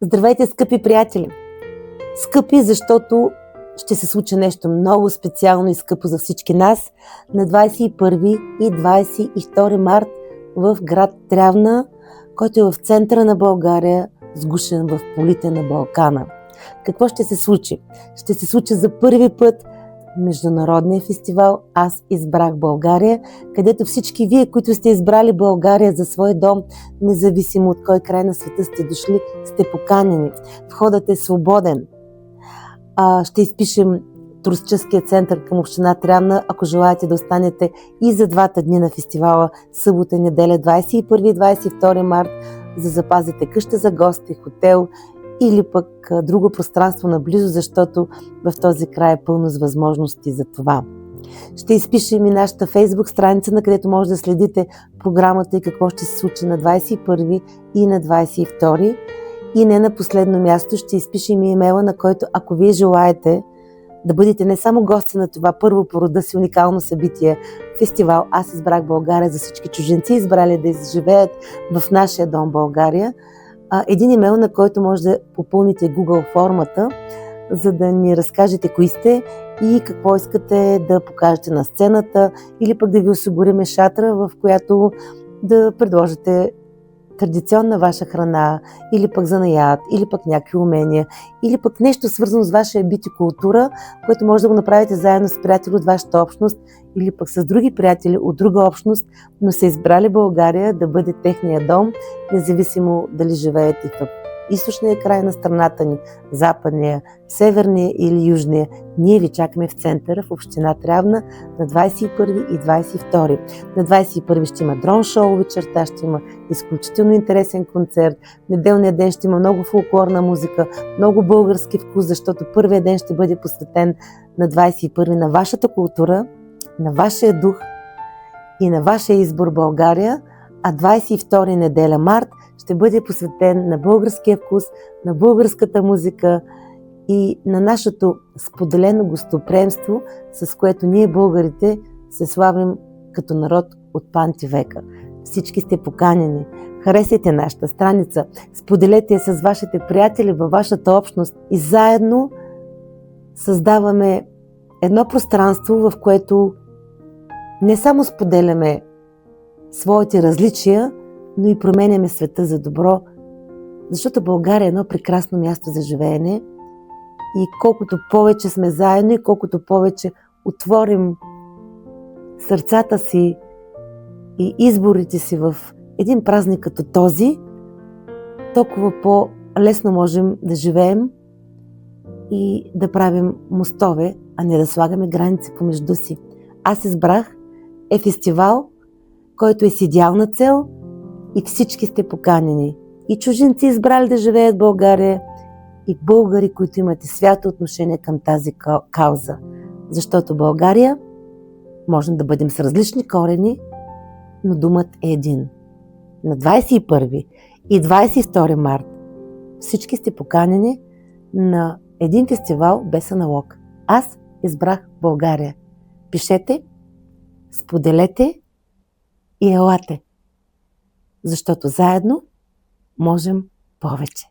Здравейте, скъпи приятели! Скъпи, защото ще се случи нещо много специално и скъпо за всички нас на 21 и 22 март в град Трявна, който е в центъра на България, сгушен в полите на Балкана. Какво ще се случи? Ще се случи за първи път международния фестивал "Аз избрах България", където всички вие, които сте избрали България за свой дом, независимо от кой край на света сте дошли, сте поканени. Входът е свободен. Ще изпишем туристическия център към община Трявна, ако желаете да останете и за 2 дни на фестивала, събота и неделя, 21 и 22 март, за да запазите къща за гости, хотел или пък друго пространство наблизо, защото в този край е пълно с възможности за това. Ще изпишем и нашата Фейсбук страница, на където може да следите програмата и какво ще се случи на 21 и на 22. И не на последно място ще изпишем и имейла, на който, ако вие желаете да бъдете не само гости на това първо по рода си уникално събитие, фестивал "Аз избрах България", за всички чужденци, избрали да изживеят в нашия дом България, един имейл, на който може да попълните Google формата, за да ни разкажете кои сте и какво искате да покажете на сцената, или пък да ви осигурим шатра, в която да предложите традиционна ваша храна, или пък занаят, или пък някакви умения, или пък нещо свързано с вашия бит и култура, което може да го направите заедно с приятели от вашата общност, или пък с други приятели от друга общност, но са избрали България да бъде техния дом, независимо дали живеете в източния край на страната ни, западния, северния или южния. Ние ви чакаме в центъра, в община Трявна, на 21 и 22. На 21 ще има дрон шоу вечерта, ще има изключително интересен концерт. Неделния ден ще има много фолклорна музика, много български вкус, защото първият ден ще бъде посветен на 21 на вашата култура, на вашия дух и на вашия избор България, а 22 неделя март ще бъде посветен на българския вкус, на българската музика и на нашето споделено гостоприемство, с което ние българите се славим като народ от памти века. Всички сте поканени. Харесайте нашата страница, споделете я с вашите приятели във вашата общност и заедно създаваме едно пространство, в което не само споделяме своите различия, но и променяме света за добро, защото България е едно прекрасно място за живеене и колкото повече сме заедно и колкото повече отворим сърцата си и изборите си в един празник като този, толкова по-лесно можем да живеем и да правим мостове, а не да слагаме граници помежду си. "Аз избрах" е фестивал, който е с идеална цел и всички сте поканени. И чужденци, избрали да живеят в България, и българи, които имате свято отношение към тази кауза. Защото България можем да бъдем с различни корени, но думът е един. На 21 и 22 март всички сте поканени на един фестивал без аналог. "Аз избрах България". Пишете, споделете и елате, защото заедно можем повече.